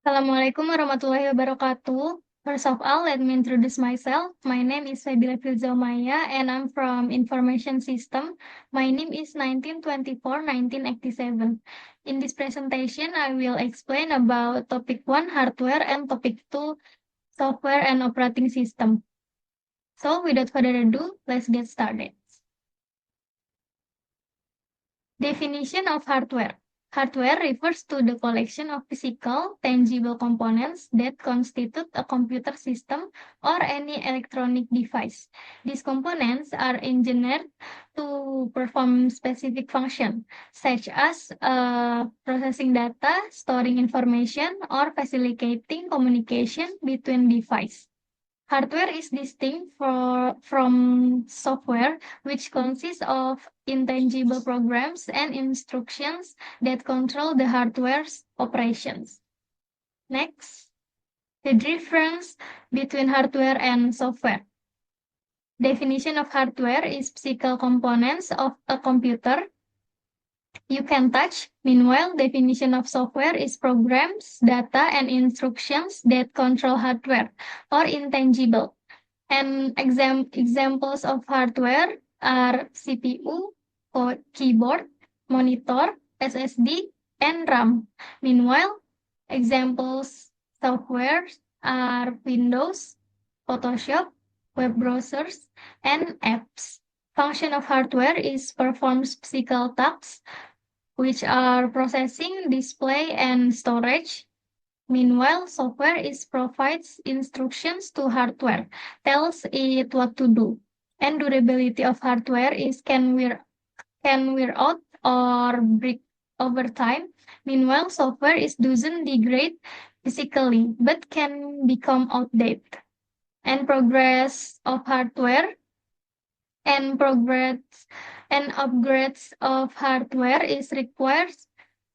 Assalamualaikum warahmatullahi wabarakatuh. First of all, let me introduce myself. My name is Fabila Filzaumaya and I'm from Information System. My name is 1924-1987. In this presentation, I will explain about topic 1, hardware, and topic 2, software and operating system. So, without further ado, let's get started. Definition of hardware. Hardware refers to the collection of physical, tangible components that constitute a computer system or any electronic device. These components are engineered to perform specific functions, such as processing data, storing information, or facilitating communication between devices. Hardware is distinct from software, which consists of intangible programs and instructions that control the hardware's operations. Next, the difference between hardware and software. Definition of hardware is physical components of a computer you can touch. Meanwhile, definition of software is programs, data, and instructions that control hardware or intangible. And examples of hardware are CPU, keyboard, monitor, SSD, and RAM. Meanwhile, examples software are Windows, Photoshop, web browsers, and apps. Function of hardware is performs physical tasks, which are processing, display, and storage. Meanwhile, software provides instructions to hardware, tells it what to do. And durability of hardware can wear out or break over time. Meanwhile, software doesn't degrade physically, but can become outdated. And progress of hardware and progress and upgrades of hardware is required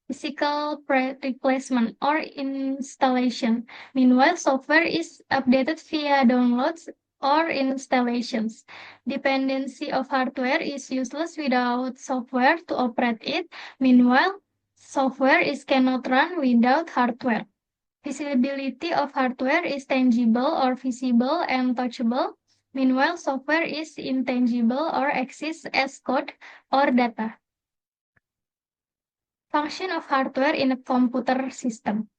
physical replacement or installation. Meanwhile, software is updated via downloads or installations. Dependency of hardware is useless without software to operate it. Meanwhile, software cannot run without hardware. Visibility of hardware is tangible or visible and touchable. Meanwhile, software is intangible or exists as code or data. Function of hardware in a computer system.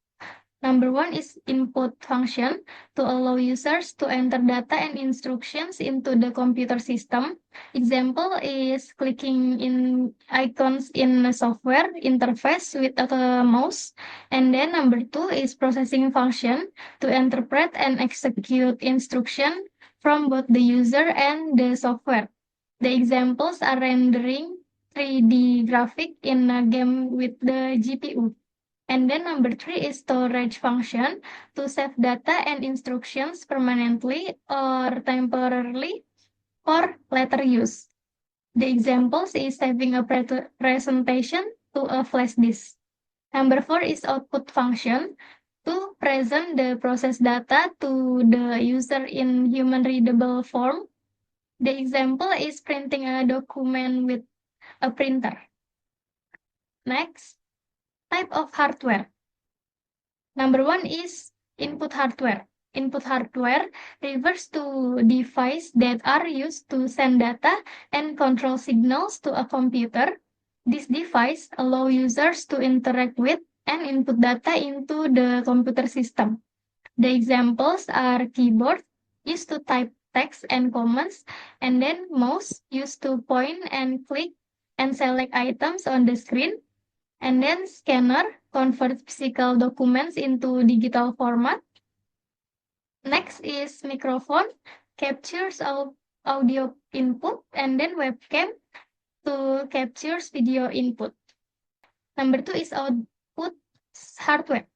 Number 1 is input function to allow users to enter data and instructions into the computer system. Example is clicking in icons in a software interface with a mouse. And then number 2 is processing function to interpret and execute instruction from both the user and the software. The examples are rendering 3D graphic in a game with the GPU. And then number 3 is storage function to save data and instructions permanently or temporarily for later use. The examples is saving a presentation to a flash disk. Number 4 is output function to present the process data to the user in human readable form. The example is printing a document with a printer. Next, type of hardware. Number 1 is input hardware. Input hardware refers to devices that are used to send data and control signals to a computer. This device allows users to interact with and input data into the computer system. The examples are keyboard, used to type text and commands, and then mouse, used to point and click and select items on the screen. And then scanner converts physical documents into digital format. Next is microphone, captures audio input, and then webcam to captures video input. Number 2 is output hardware.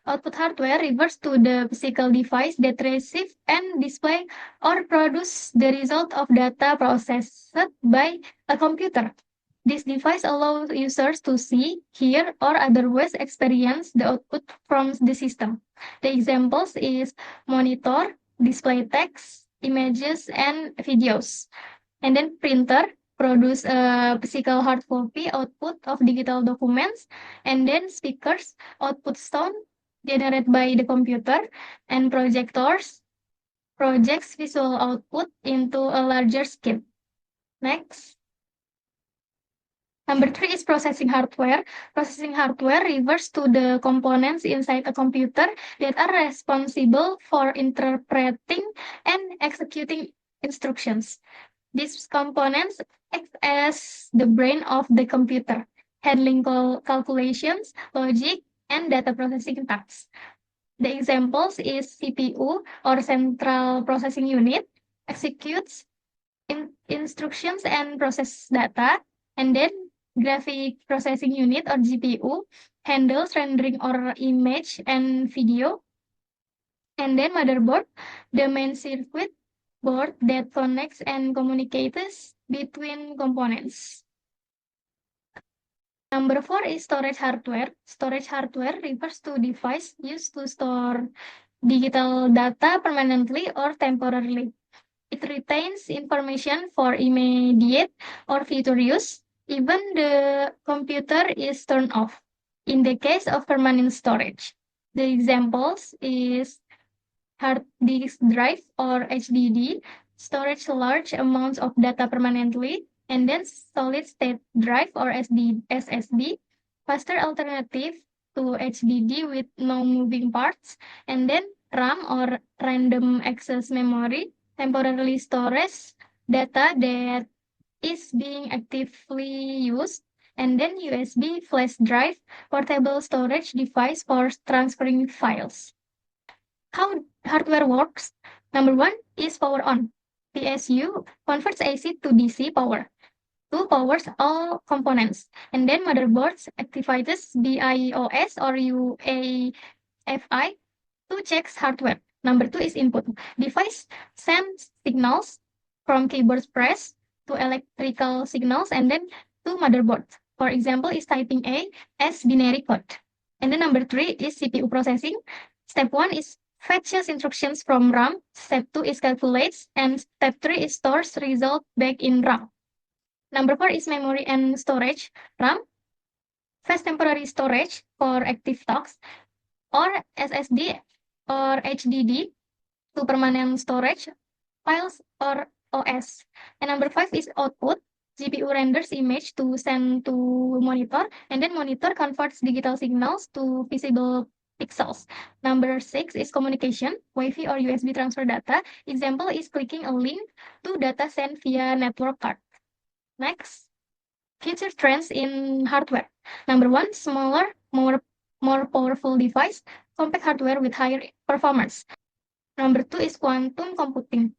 Output hardware refers to the physical device that receives and display or produce the result of data processed by a computer. This device allows users to see, hear, or otherwise experience the output from the system. The examples is monitor, display text, images, and videos. And then printer, produce a physical hard copy output of digital documents. And then speakers, output sound, generated by the computer, and projectors projects visual output into a larger scale. Next. Number 3 is processing hardware. Processing hardware refers to the components inside a computer that are responsible for interpreting and executing instructions. These components act as the brain of the computer, handling calculations, logic, and data processing tasks. The examples is CPU or Central Processing Unit executes instructions and process data, and then Graphic Processing Unit or GPU handles rendering or image and video, and then motherboard, the main circuit board that connects and communicates between components. Number 4 is storage hardware. Storage hardware refers to device used to store digital data permanently or temporarily. It retains information for immediate or future use, even the computer is turned off. In the case of permanent storage, the examples is hard disk drive or HDD, storage large amounts of data permanently, and then solid state drive or SSD, faster alternative to HDD with no moving parts, and then RAM or random access memory, temporarily stores data that is being actively used, and then USB flash drive, portable storage device for transferring files. How hardware works? Number 1 is power on. PSU converts AC to DC power. 2 powers all components. And then motherboards activates BIOS or UEFI to checks hardware. Number 2 is input. Device sends signals from keyboard press to electrical signals and then to motherboard. For example, is typing A as binary code. And then number 3 is CPU processing. Step 1 is fetches instructions from RAM. Step 2 is calculates. And step 3 is stores result back in RAM. Number 4 is memory and storage. RAM, fast temporary storage for active tasks, or SSD or HDD to permanent storage, files or OS. And number 5 is output. GPU renders image to send to monitor, and then monitor converts digital signals to visible pixels. Number 6 is communication, Wi-Fi or USB transfer data. Example is clicking a link to data sent via network card. Next, future trends in hardware. Number 1, smaller, more powerful device, compact hardware with higher performance. Number 2 is quantum computing,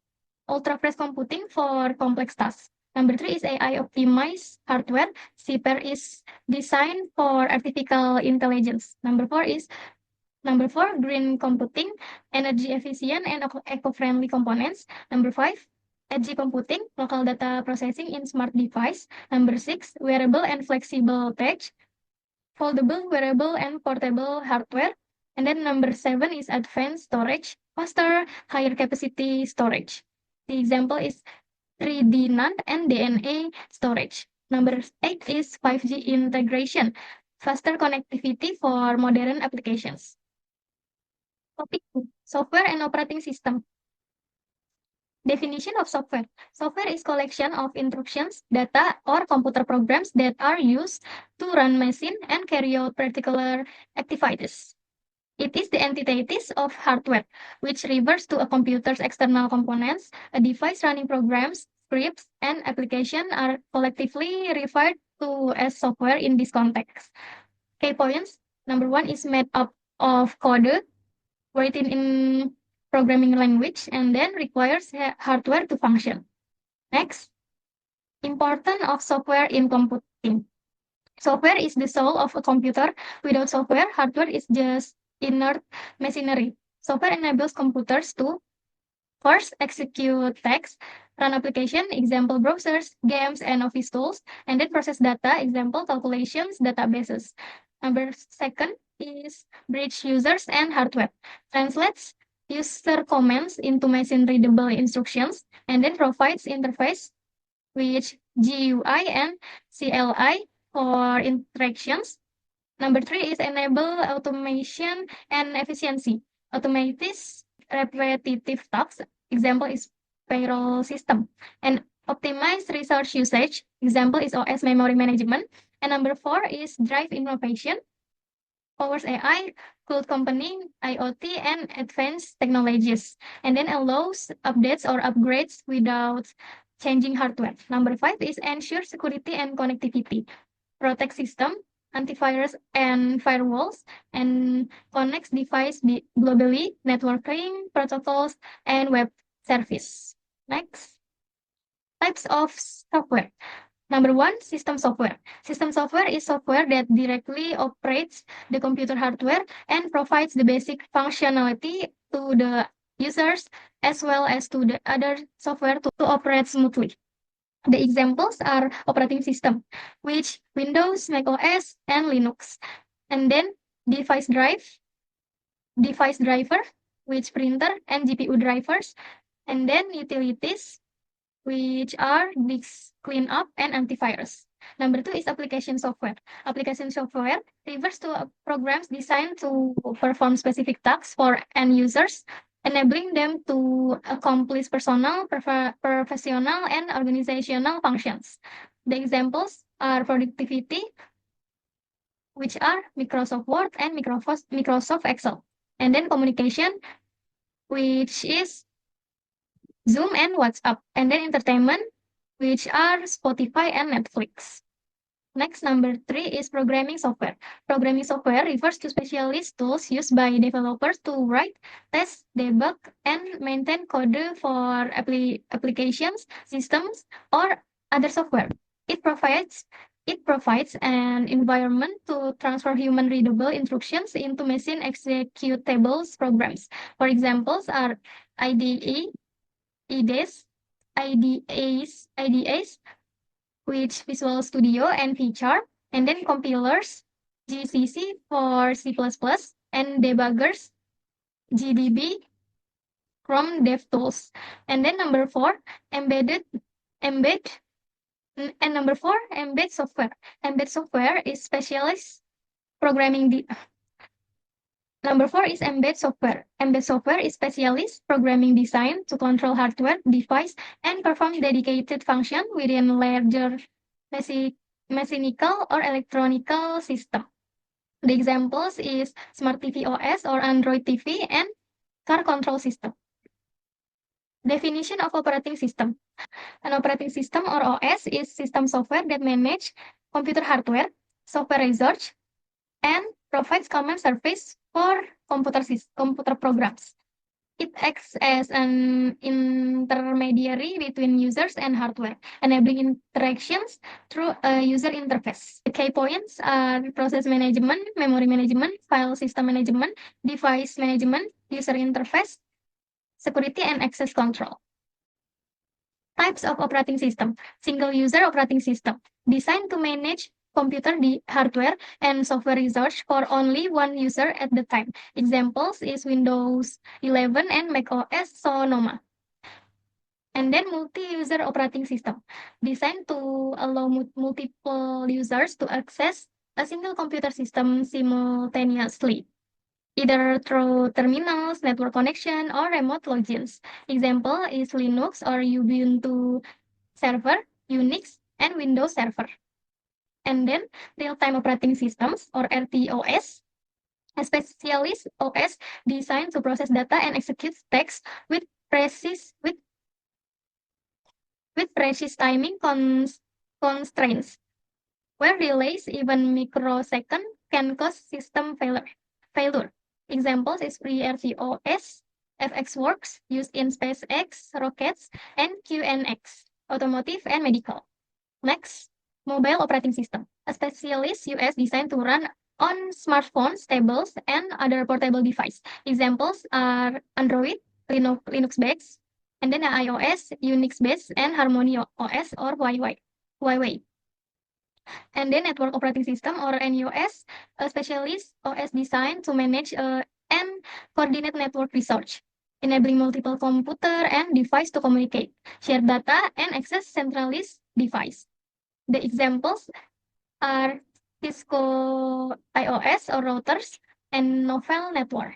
ultra-fast computing for complex tasks. Number 3 is AI-optimized hardware. CPAR is designed for artificial intelligence. Number 4, green computing, energy efficient and eco-friendly components. Number 5, edge computing, local data processing in smart device. Number 6, wearable and flexible tech, foldable, wearable, and portable hardware. And then number 7 is advanced storage, faster, higher capacity storage. The example is 3D NAND and DNA storage. Number 8 is 5G integration, faster connectivity for modern applications. Topic 2, software and operating system. Definition of software. Software is collection of instructions, data, or computer programs that are used to run machine and carry out particular activities. It is the entities of hardware, which refers to a computer's external components. A device running programs, scripts, and applications are collectively referred to as software in this context. Key points. Number 1 is made up of code written in programming language and then requires hardware to function. Next, importance of software in computing. Software is the soul of a computer. Without software, hardware is just inert machinery. Software enables computers to first execute text, run application, example browsers, games, and office tools, and then process data, example calculations, databases. Number 2 is bridge users and hardware. Translates user commands into machine-readable instructions, and then provides interface with GUI and CLI for interactions. Number 3 is enable automation and efficiency. Automates repetitive tasks. Example is payroll system. And optimize resource usage. Example is OS memory management. And number 4 is drive innovation. Powers AI, cloud computing, IoT, and advanced technologies. And then allows updates or upgrades without changing hardware. Number 5 is ensure security and connectivity. Protect system, antivirus and firewalls, and connects device globally, networking protocols, and web service. Next, types of software. Number 1, system software. System software is software that directly operates the computer hardware and provides the basic functionality to the users as well as to the other software to operate smoothly. The examples are operating system, which Windows, Mac OS, and Linux. And then device driver, which printer and GPU drivers. And then utilities, which are disk cleanup and antivirus. Number 2 is application software. Application software refers to programs designed to perform specific tasks for end users, enabling them to accomplish personal, professional, and organizational functions. The examples are productivity, which are Microsoft Word and Microsoft Excel. And then communication, which is Zoom and WhatsApp. And then entertainment, which are Spotify and Netflix. Next, number 3 is programming software. Programming software refers to specialist tools used by developers to write, test, debug, and maintain code for applications, systems, or other software. It provides an environment to transfer human-readable instructions into machine-executable programs. For examples are IDE, IDAs, which Visual Studio and VCharm, and then compilers, GCC for C++, and debuggers, GDB, Chrome DevTools. And then number 4, embed software. Embed software is specialized programming. Number 4 is embed software. Embed software is specialist programming design to control hardware, device, and perform dedicated function within larger mechanical or electronical system. The examples is Smart TV OS or Android TV and car control system. Definition of operating system. An operating system or OS is system software that manage computer hardware, software research, and provides common service for computer programs. It acts as an intermediary between users and hardware, enabling interactions through a user interface. The key points are process management, memory management, file system management, device management, user interface, security, and access control. Types of operating system. Single user operating system, designed to manage computer hardware and software research for only one user at the time. Examples is Windows 11 and Mac OS Sonoma. And then multi-user operating system, designed to allow multiple users to access a single computer system simultaneously, either through terminals, network connection, or remote logins. Example is Linux or Ubuntu Server, Unix, and Windows Server. And then real-time operating systems or RTOS, a specialist OS designed to process data and execute text with precise timing constraints, where delays even microsecond can cause system failure. Examples is FreeRTOS, FXWorks used in SpaceX rockets, and QNX, automotive and medical. Next, mobile operating system, a specialist OS designed to run on smartphones, tablets, and other portable devices. Examples are Android, Linux-based, and then iOS, Unix-based, and Harmony OS or Huawei. And then network operating system or NOS, a specialist OS designed to manage and coordinate network research, enabling multiple computer and device to communicate, share data, and access centralized device. The examples are Cisco iOS or routers, and Novell network.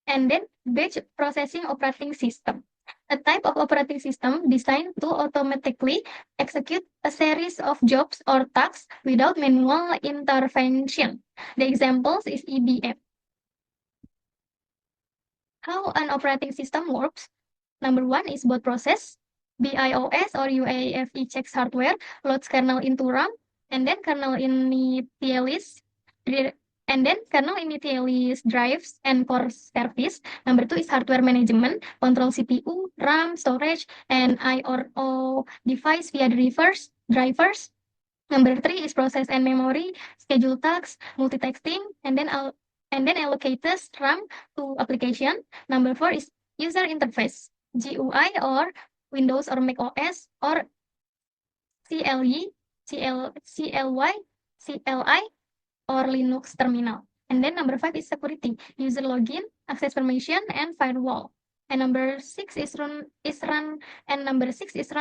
And then batch processing operating system, a type of operating system designed to automatically execute a series of jobs or tasks without manual intervention. The examples is IBM. How an operating system works. Number one is boot process. BIOS or UEFI checks hardware, loads kernel into RAM, and then kernel initialize drives and core service. Number two is hardware management, control CPU, RAM, storage, and I/O device via drivers. Number three is process and memory, schedule tasks, multitasking, and then allocates RAM to application. Number four is user interface, GUI or Windows or Mac OS or CLI, CLI or Linux terminal. And then number five is security, user login, access permission, and firewall. And number six is run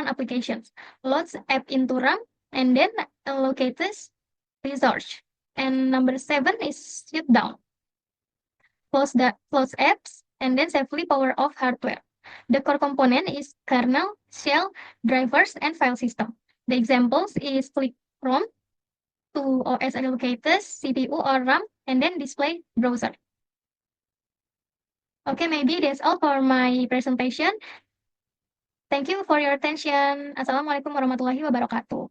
applications, loads app into RAM, and then allocates resource. And number seven is shutdown, close apps, and then safely power off hardware. The core component is kernel, shell, drivers, and file system. The examples is click ROM to OS allocators, CPU or RAM, and then display browser. Okay, maybe that's all for my presentation. Thank you for your attention. Assalamualaikum warahmatullahi wabarakatuh.